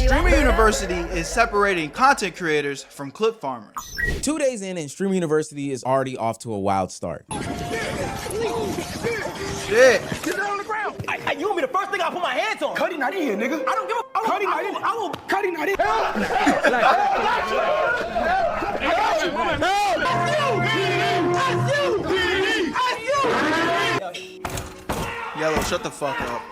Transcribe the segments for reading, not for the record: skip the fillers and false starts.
Streamer University is separating content creators from clip farmers. 2 days in and Streamer University is already off to a wild start. Shit. Get down on the ground. You want me the first thing I put my hands on? Cuddy not in here, nigga. I don't give a. Cuddy not in here. I will. Cuddy not in here. Yellow, shut the fuck up.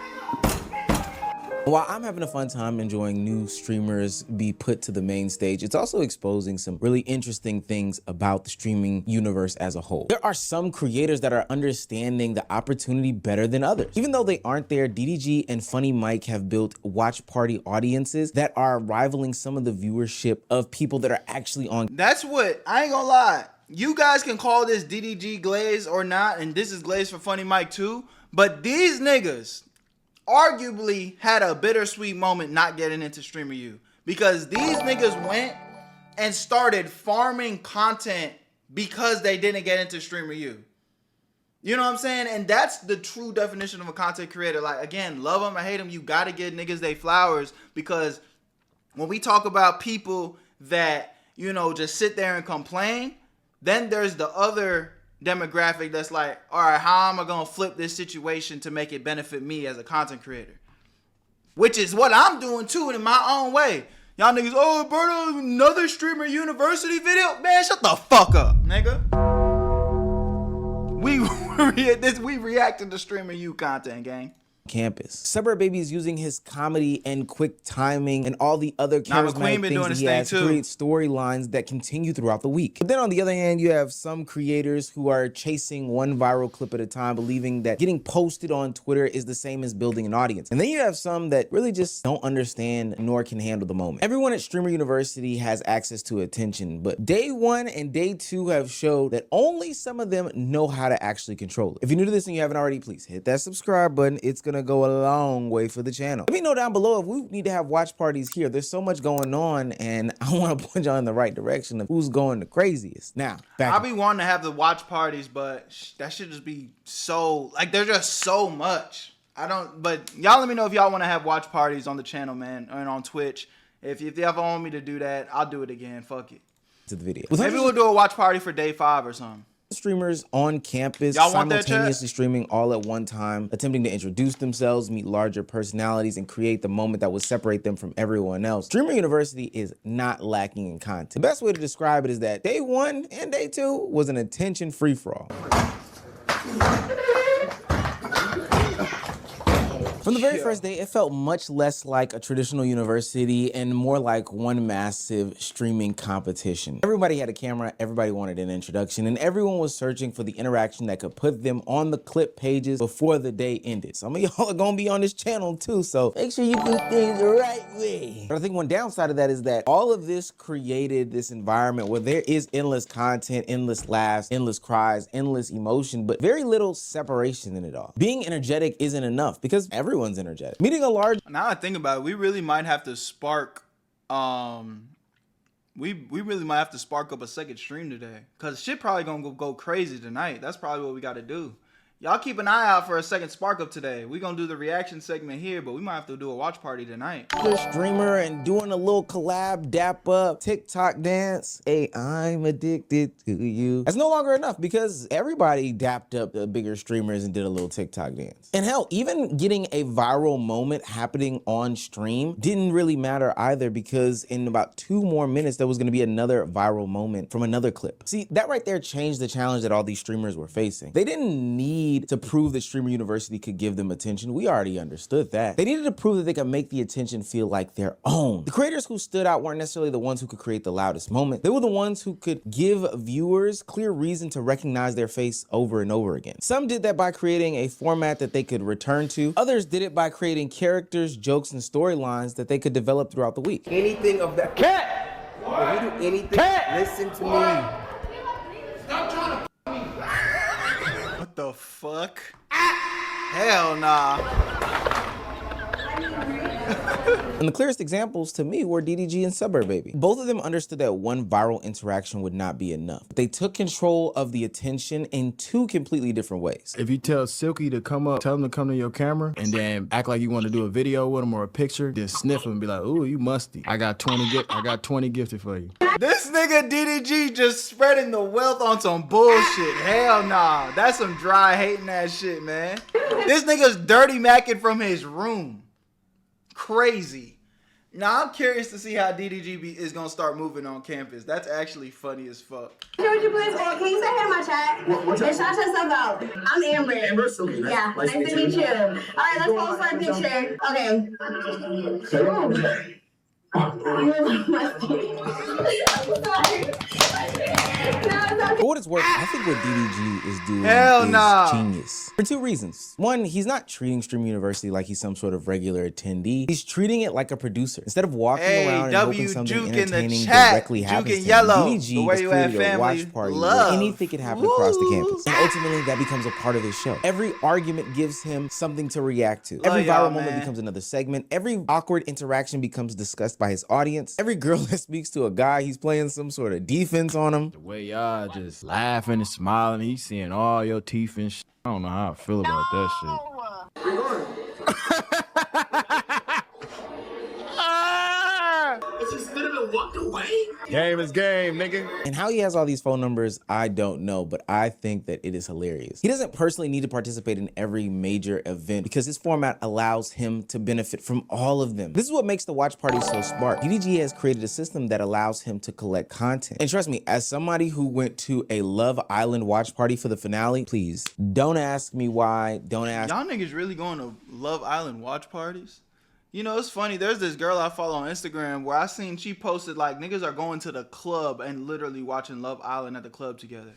While I'm having a fun time enjoying new streamers be put to the main stage, it's also exposing some really interesting things about the streaming universe as a whole. There are some creators that are understanding the opportunity better than others. Even though they aren't there, DDG and Funny Mike have built watch party audiences that are rivaling some of the viewership of people that are actually on. That's what, I ain't gonna lie. You guys can call this DDG glaze or not, and this is glaze for Funny Mike too, but these niggas arguably had a bittersweet moment not getting into Streamer U, because these niggas went and started farming content because they didn't get into Streamer U. You know what I'm saying? And that's the true definition of a content creator. Like, again, love them or hate them, you gotta give niggas they flowers, because when we talk about people that, you know, just sit there and complain, then there's the other demographic that's like, all right, how am I gonna flip this situation to make it benefit me as a content creator? Which is what I'm doing too, in my own way. Y'all niggas, oh, Berto, another Streamer University video? Man, shut the fuck up, nigga. We reacting to Streamer U content, gang. Campus. Suburb Baby is using his comedy and quick timing and all the other charismatic things that he has to create storylines that continue throughout the week. But then on the other hand, you have some creators who are chasing one viral clip at a time, believing that getting posted on Twitter is the same as building an audience. And then you have some that really just don't understand nor can handle the moment. Everyone at Streamer University has access to attention, but day 1 and day 2 have showed that only some of them know how to actually control it. If you're new to this and you haven't already, please hit that subscribe button. It's gonna go a long way for the channel. Let me know down below if we need to have watch parties here. There's so much going on and I want to point y'all in the right direction of who's going the craziest. Now, I'll be wanting to have the watch parties, but that should just be so, like, there's just so much. But y'all let me know if y'all want to have watch parties on the channel, man, and on Twitch. If you ever want me to do that, I'll do it again. Fuck it. To the video. Maybe we'll do a watch party for day 5 or something. Streamers on campus simultaneously streaming all at one time, attempting to introduce themselves, meet larger personalities, and create the moment that would separate them from everyone else. Streamer University is not lacking in content. The best way to describe it is that day 1 and day 2 was an attention free-for-all. From the very first day, it felt much less like a traditional university and more like one massive streaming competition. Everybody had a camera, everybody wanted an introduction, and everyone was searching for the interaction that could put them on the clip pages before the day ended. Some of y'all are gonna be on this channel too, so make sure you do things the right way. But I think one downside of that is that all of this created this environment where there is endless content, endless laughs, endless cries, endless emotion, but very little separation in it all. Being energetic isn't enough because everyone's energetic. Meeting a large... Now I think about it, we really might have to spark, we really might have to spark up a second stream today, because shit probably gonna go crazy tonight. That's probably what we got to do. Y'all keep an eye out for a second spark up today. We're gonna do the reaction segment here, but we might have to do a watch party tonight. Streamer and doing a little collab, dap up, TikTok dance. Hey, I'm addicted to you. That's no longer enough because everybody dapped up the bigger streamers and did a little TikTok dance. And hell, even getting a viral moment happening on stream didn't really matter either, because in about 2 more minutes, there was gonna be another viral moment from another clip. See, that right there changed the challenge that all these streamers were facing. They didn't need to prove that Streamer University could give them attention. We already understood that. They needed to prove that they could make the attention feel like their own. The creators who stood out weren't necessarily the ones who could create the loudest moment. They were the ones who could give viewers clear reason to recognize their face over and over again. Some did that by creating a format that they could return to. Others did it by creating characters, jokes, and storylines that they could develop throughout the week. Anything of that. Cat! If you do anything, listen to me. Stop trying to What the fuck? Hell nah. And the clearest examples to me were DDG and Suburb Baby. Both of them understood that one viral interaction would not be enough. They took control of the attention in two completely different ways. If you tell Silky to come up, tell him to come to your camera, and then act like you want to do a video with him or a picture, then sniff him and be like, ooh, you musty. I got 20 gifted for you. This nigga DDG just spreading the wealth on some bullshit. Hell nah. That's some dry hating ass shit, man. This nigga's dirty macking from his room. Crazy. Now I'm curious to see how DDG is gonna start moving on campus. That's actually funny as fuck. Would you please, can you say hey to my chat? And shout yourself out. I'm Amber. Amber, so nice. Yeah, nice to meet you. All right, let's pose for a picture. Okay. You must be. Sorry. For what it's worth, I think what DDG is doing Hell is nah. genius. For two reasons. One, he's not treating Stream University like he's some sort of regular attendee. He's treating it like a producer. Instead of walking around and hoping something Juke in the entertaining chat. directly Juke happens in to him, yellow. DDG The Where has You At created a family watch party love. where anything can happen across the campus. And ultimately, that becomes a part of his show. Every argument gives him something to react to. Every y'all, viral moment man. becomes another segment. Every awkward interaction becomes discussed by his audience. Every girl that speaks to a guy, he's playing some sort of defense on him. The way y'all just laughing and smiling, he's seeing all your teeth and shit. I don't know how I feel about that shit. Game is game, nigga. And how he has all these phone numbers, I don't know, but I think that it is hilarious. He doesn't personally need to participate in every major event because his format allows him to benefit from all of them. This is what makes the watch party so smart. DDG has created a system that allows him to collect content. And trust me, as somebody who went to a Love Island watch party for the finale, please don't ask me why, don't ask. Y'all niggas really going to Love Island watch parties? You know, it's funny. There's this girl I follow on Instagram where I seen she posted like niggas are going to the club and literally watching Love Island at the club together.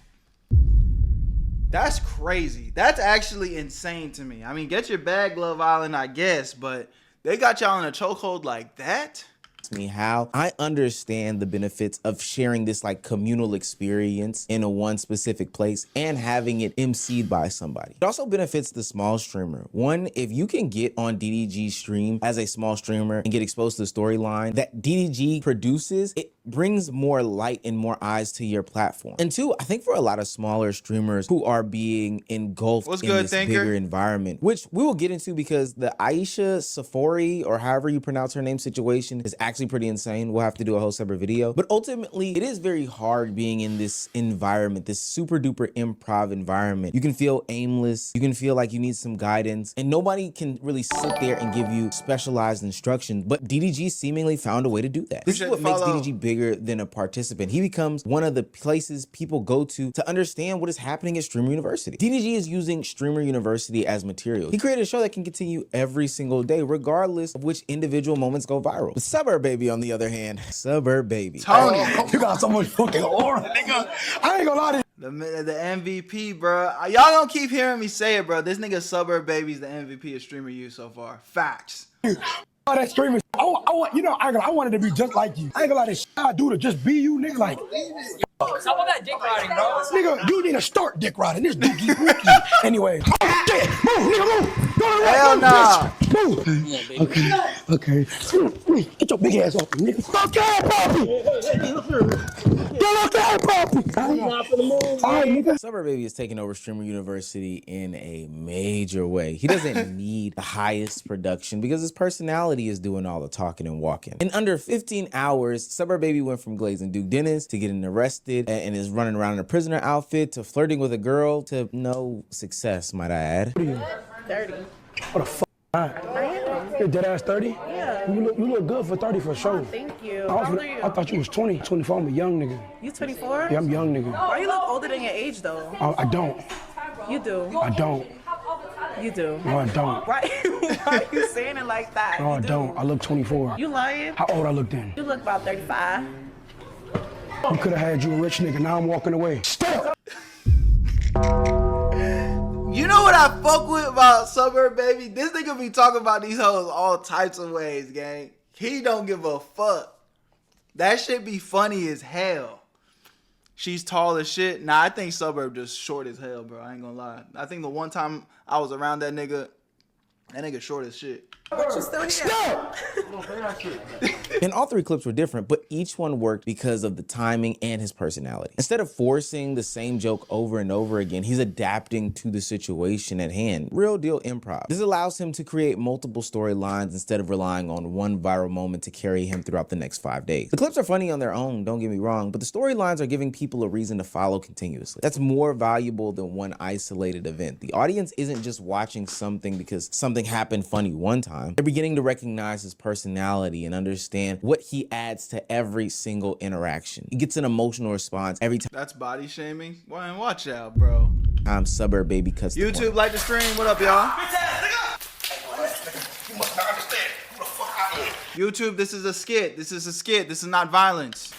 That's crazy. That's actually insane to me. I mean, get your bag, Love Island, I guess, but they got y'all in a chokehold like that? Me how I understand the benefits of sharing this like communal experience in a one specific place and having it emceed by somebody. It also benefits the small streamer. One, if you can get on DDG's stream as a small streamer and get exposed to the storyline that DDG produces, it brings more light and more eyes to your platform. And two, I think for a lot of smaller streamers who are being engulfed in this bigger environment, which we will get into because the Aisha Safori, or however you pronounce her name, situation is actually pretty insane. We'll have to do a whole separate video. But ultimately, it is very hard being in this environment, this super duper improv environment. You can feel aimless. You can feel like you need some guidance, and nobody can really sit there and give you specialized instructions. But DDG seemingly found a way to do that. This is what makes DDG bigger than a participant. He becomes one of the places people go to understand what is happening at Streamer University. DDG is using Streamer University as material. He created a show that can continue every single day, regardless of which individual moments go viral. But Suburb Baby, on the other hand, Suburb Baby. Tony, You got so much fucking aura, nigga. I ain't gonna lie to you. the MVP, bro. Y'all don't keep hearing me say it, bro. This nigga Suburb Baby's the MVP of Streamer U so far. Facts. All that streaming, I wanted to be just like you. I ain't gonna lie, this shit I do to just be you, nigga. Like, Stop all that dick riding, bro. nigga, you need to start dick riding. This dookie wookie. Anyway, oh, shit. Move, nigga, move. Go to Hell nah. Move. Okay. Get your big ass off me, nigga. Fuck that, papi. Get that, papi. All right, nigga. Suburb Baby is taking over Streamer University in a major way. He doesn't need the highest production because his personality is doing all the talking and walking. In under 15 hours, Suburb Baby went from glazing Duke Dennis to getting arrested and is running around in a prisoner outfit to flirting with a girl to no success, might I add. 30. What the fuck? I am. You're dead ass 30? Yeah. You look good for 30 for sure. Thank you. How old are you? I thought you was 20, 24. I'm a young nigga. You 24? Yeah, I'm a young nigga. Why you look older than your age though? I don't. You do. I don't. You do. No, I don't. Why are you saying it like that? No, I You do. don't. I look 24. You lying? How old I look then? You look about 35. You could have had you a rich nigga. Now I'm walking away. Stop. You know what I fuck with about Suburb Baby? This nigga be talking about these hoes all types of ways, gang. He don't give a fuck. That shit be funny as hell. She's tall as shit. Nah, I think Suburb just short as hell, bro. I ain't gonna lie. I think the one time I was around that nigga short as shit. But you still here. And all three clips were different, but each one worked because of the timing and his personality. Instead of forcing the same joke over and over again, he's adapting to the situation at hand. Real deal improv. This allows him to create multiple storylines instead of relying on one viral moment to carry him throughout the next 5 days. The clips are funny on their own, don't get me wrong, but the storylines are giving people a reason to follow continuously. That's more valuable than one isolated event. The audience isn't just watching something because something happened funny one time. They're beginning to recognize his personality and understand what he adds to every single interaction. He gets an emotional response every That's body shaming. Well, watch out, bro. time Suburb Baby cuts the YouTube, point. like the stream. What up, y'all? YouTube, this is a skit. This is a skit. This is not violence.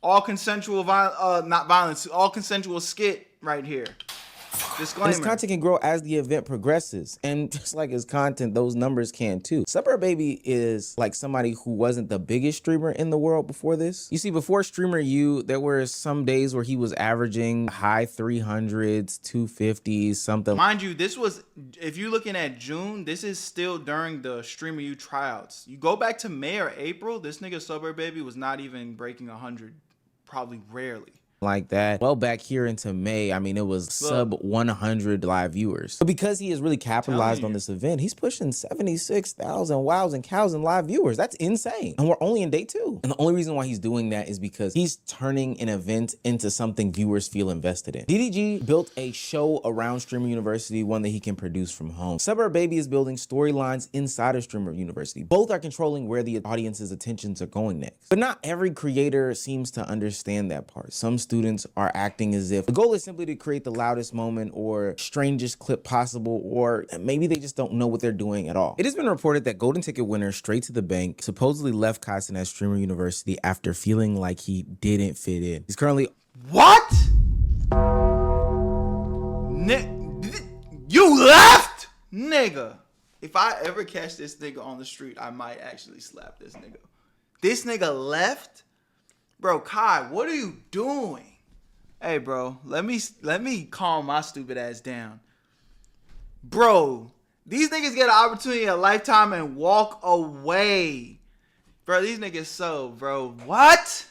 All consensual not violence. All consensual skit right here. Disclaimer. And his content can grow as the event progresses. And just like his content, those numbers can too. Suburb Baby is like somebody who wasn't the biggest streamer in the world before this. You see, before Streamer U, there were some days where he was averaging high 300s, 250s, something. Mind you, this was, if you're looking at June, this is still during the Streamer U tryouts. You go back to May or April, this nigga Suburb Baby was not even breaking 100, probably rarely. Like that. Well, back here into May, I mean, it was sub 100 live viewers. But because he has really capitalized on this event, he's pushing 76,000 wows and cows and live viewers. That's insane. And we're only in day 2. And the only reason why he's doing that is because he's turning an event into something viewers feel invested in. DDG built a show around Streamer University, one that he can produce from home. Suburb Baby is building storylines inside of Streamer University. Both are controlling where the audience's attentions are going next. But not every creator seems to understand that part. Some students are acting as if the goal is simply to create the loudest moment or strangest clip possible, or maybe they just don't know what they're doing at all. It has been reported that golden ticket winner Straight to the Bank supposedly left Kaizen at Streamer University after feeling like he didn't fit in. He's currently... What? You left? Nigga. If I ever catch this nigga on the street, I might actually slap this nigga. This nigga left? Bro, Kai, what are you doing? Hey, bro, let me calm my stupid ass down. Bro, these niggas get an opportunity in a lifetime and walk away. Bro, these niggas bro. What?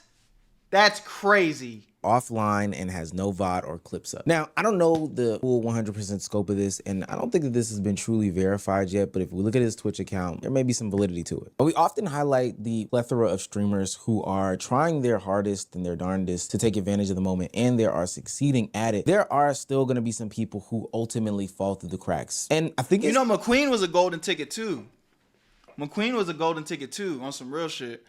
That's crazy. Offline and has no VOD or clips up. Now, I don't know the full 100% scope of this, and I don't think that this has been truly verified yet, but if we look at his Twitch account, there may be some validity to it. But we often highlight the plethora of streamers who are trying their hardest and their darndest to take advantage of the moment, and they are succeeding at it. There are still gonna be some people who ultimately fall through the cracks. And I think You know, McQueen was a golden ticket too. McQueen was a golden ticket too, on some real shit.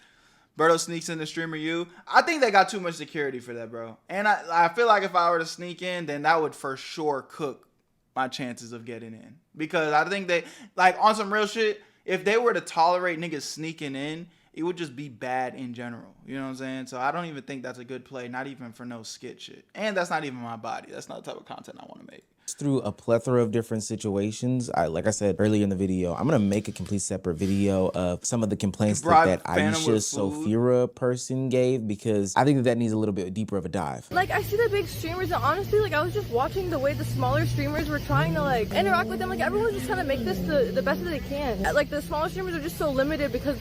Berto sneaks in the Streamer U. I think they got too much security for that, bro. And I feel like if I were to sneak in, then that would for sure cook my chances of getting in. Because I think they, like, on some real shit, if they were to tolerate niggas sneaking in, it would just be bad in general. You know what I'm saying? So I don't even think that's a good play, not even for no skit shit. And that's not even my body. That's not the type of content I want to make. Through a plethora of different situations. Like I said earlier in the video, I'm gonna make a complete separate video of some of the complaints that Aisha Sophira person gave, because I think that needs a little bit deeper of a dive. Like, I see the big streamers, and honestly, like, I was just watching the way the smaller streamers were trying to, like, interact with them. Like, everyone's just trying to make this the best that they can. Like, the smaller streamers are just so limited because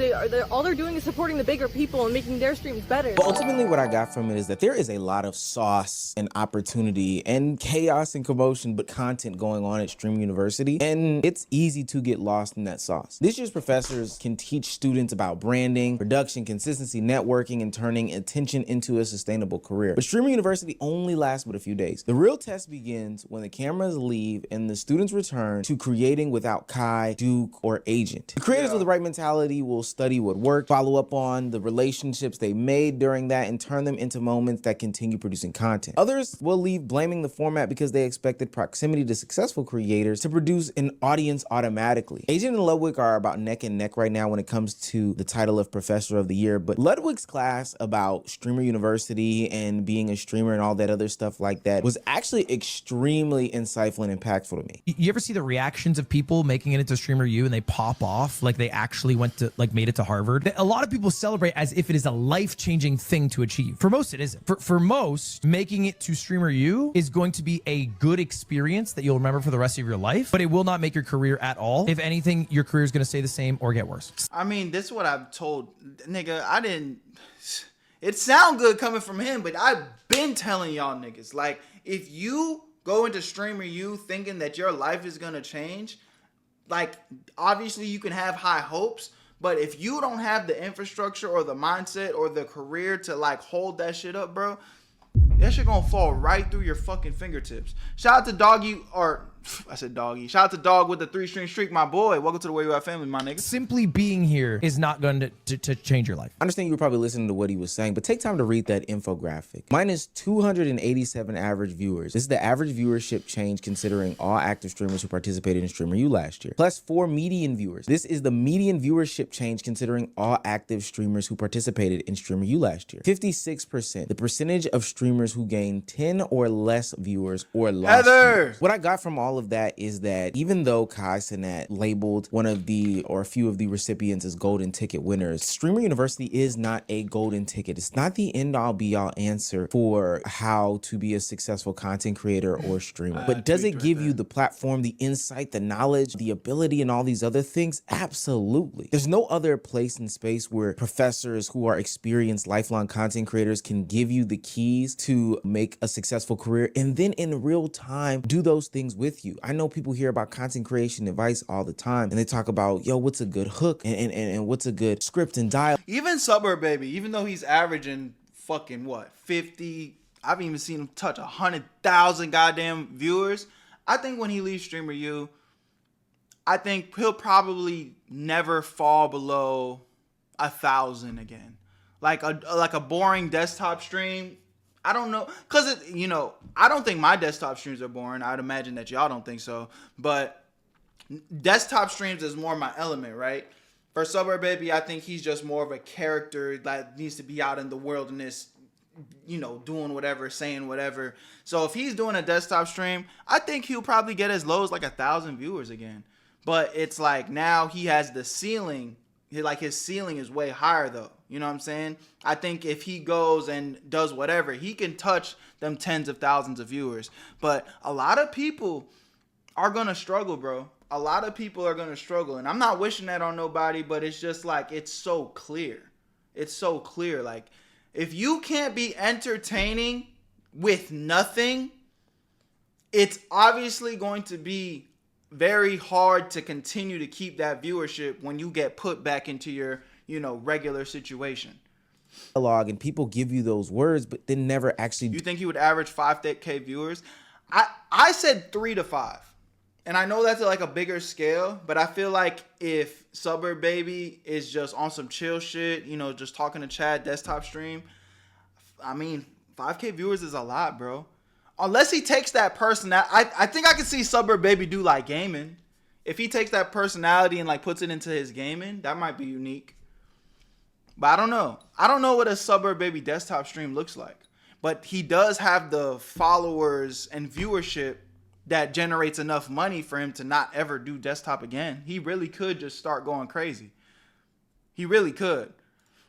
all they're doing is supporting the bigger people and making their streams better. But ultimately what I got from it is that there is a lot of sauce and opportunity and chaos and commotion, but content going on at Stream University, and it's easy to get lost in that sauce. This year's professors can teach students about branding, production, consistency, networking, and turning attention into a sustainable career. But Streamer University only lasts but a few days. The real test begins when the cameras leave and the students return to creating without Kai, Duke, or Agent. The creators with the right mentality will study what worked, follow up on the relationships they made during that, and turn them into moments that continue producing content. Others will leave blaming the format because they expected proximity to successful creators to produce an audience automatically. Agent and Ludwig are about neck and neck right now when it comes to the title of Professor of the Year, but Ludwig's class about Streamer University and being a streamer and all that other stuff like that was actually extremely insightful and impactful to me. You ever see the reactions of people making it into Streamer U and they pop off like they actually went to, like, made it to Harvard? A lot of people celebrate as if it is a life-changing thing to achieve. For most, it isn't. For most, making it to Streamer U is going to be a good experience experience that you'll remember for the rest of your life, but it will not make your career at all. If anything, your career is going to stay the same or get worse. I mean, this is what I've told, nigga. It sound good coming from him, but I've been telling y'all niggas, like, if you go into streamer you thinking that your life is gonna change, like, obviously you can have high hopes, but if you don't have the infrastructure or the mindset or the career to like hold that shit up, bro, that shit gonna fall right through your fucking fingertips. Shout out to Doggy, or I said Doggy. Shout out to Dog with the 3-string streak, my boy. Welcome to the Where You At family, my nigga. Simply being here is not going to change your life. I understand you were probably listening to what he was saying, but take time to read that infographic. Mine is 287 average viewers. This is the average viewership change considering all active streamers who participated in Streamer U last year. Plus 4 median viewers. This is the median viewership change considering all active streamers who participated in Streamer U last year. 56%. The percentage of streamers who gained 10 or less viewers or lost viewers. What I got from all of that is that even though Kai Cenat labeled one of the or a few of the recipients as golden ticket winners, Streamer University is not a golden ticket. It's not the end all be all answer for how to be a successful content creator or streamer. But does it give you the platform, the insight, the knowledge, the ability, and all these other things? Absolutely. There's no other place and space where professors who are experienced lifelong content creators can give you the keys to make a successful career and then in real time do those things with you. I know people hear about content creation advice all the time and they talk about, yo, what's a good hook and what's a good script and dialogue. Even Suburb Baby, even though he's averaging fucking what, 50, I've even seen him touch 100,000 goddamn viewers. I think when he leaves Streamer U, I think he'll probably never fall below 1,000 again. Like a boring desktop stream. I don't know, cause I don't think my desktop streams are boring. I'd imagine that y'all don't think so, but desktop streams is more my element, right? For Suburb Baby, I think he's just more of a character that needs to be out in the wilderness, doing whatever, saying whatever. So if he's doing a desktop stream, I think he'll probably get as low as like 1,000 viewers again. But it's like now he has the ceiling. Like his ceiling is way higher though. You know what I'm saying? I think if he goes and does whatever, he can touch them tens of thousands of viewers. But a lot of people are going to struggle, bro. A lot of people are going to struggle. And I'm not wishing that on nobody, but it's just like, it's so clear. It's so clear. Like, if you can't be entertaining with nothing, it's obviously going to be very hard to continue to keep that viewership when you get put back into your, regular situation. And people give you those words, but then never actually. You think he would average 5K viewers? I said 3 to 5. And I know that's like a bigger scale, but I feel like if Suburb Baby is just on some chill shit, just talking to Chad, desktop stream, I mean, 5K viewers is a lot, bro. Unless he takes that personality, I think I can see Suburb Baby do like gaming. If he takes that personality and like puts it into his gaming, that might be unique. But I don't know. I don't know what a Suburb Baby desktop stream looks like. But he does have the followers and viewership that generates enough money for him to not ever do desktop again. He really could just start going crazy. He really could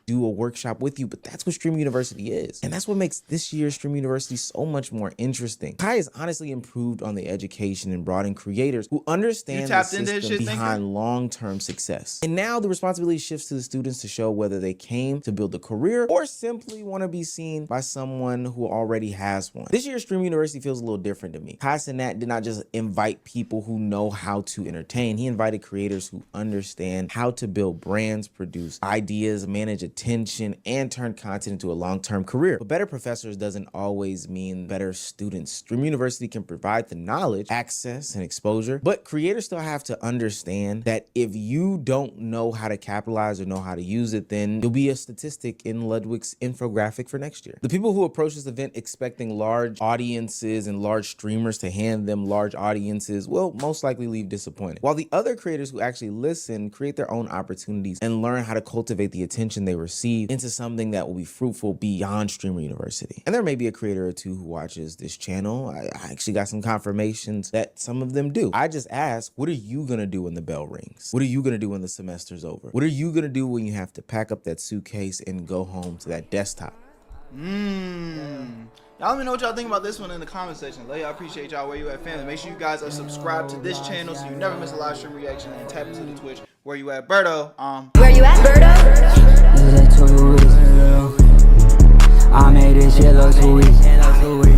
do a workshop with you, but that's what Stream University is. And that's what makes this year's Stream University so much more interesting. Kai has honestly improved on the education and brought in creators who understand the system behind long-term success. And now the responsibility shifts to the students to show whether they came to build a career or simply want to be seen by someone who already has one. This year's Stream University feels a little different to me. Kai Cenat did not just invite people who know how to entertain. He invited creators who understand how to build brands, produce ideas, manage attention, and turn content into a long-term career. But better professors doesn't always mean better students. Stream University can provide the knowledge, access, and exposure, but creators still have to understand that if you don't know how to capitalize or know how to use it, then you'll be a statistic in Ludwig's infographic for next year. The people who approach this event expecting large audiences and large streamers to hand them large audiences will most likely leave disappointed, while the other creators who actually listen create their own opportunities and learn how to cultivate the attention they receive into something that will be fruitful beyond Streamer University. And there may be a creator or two who watches this channel. I actually got some confirmations that some of them do. I just ask, what are you gonna do when the bell rings? What are you gonna do when the semester's over? What are you gonna do when you have to pack up that suitcase and go home to that desktop? Y'all let me know what y'all think about this one in the comment section. Love y'all, appreciate y'all. Where you at, family? Make sure you guys are subscribed to this channel so you never miss a live stream reaction, and tap into the Twitch. Where you at, Berto? Where you at, Berto? I made this shit look too easy.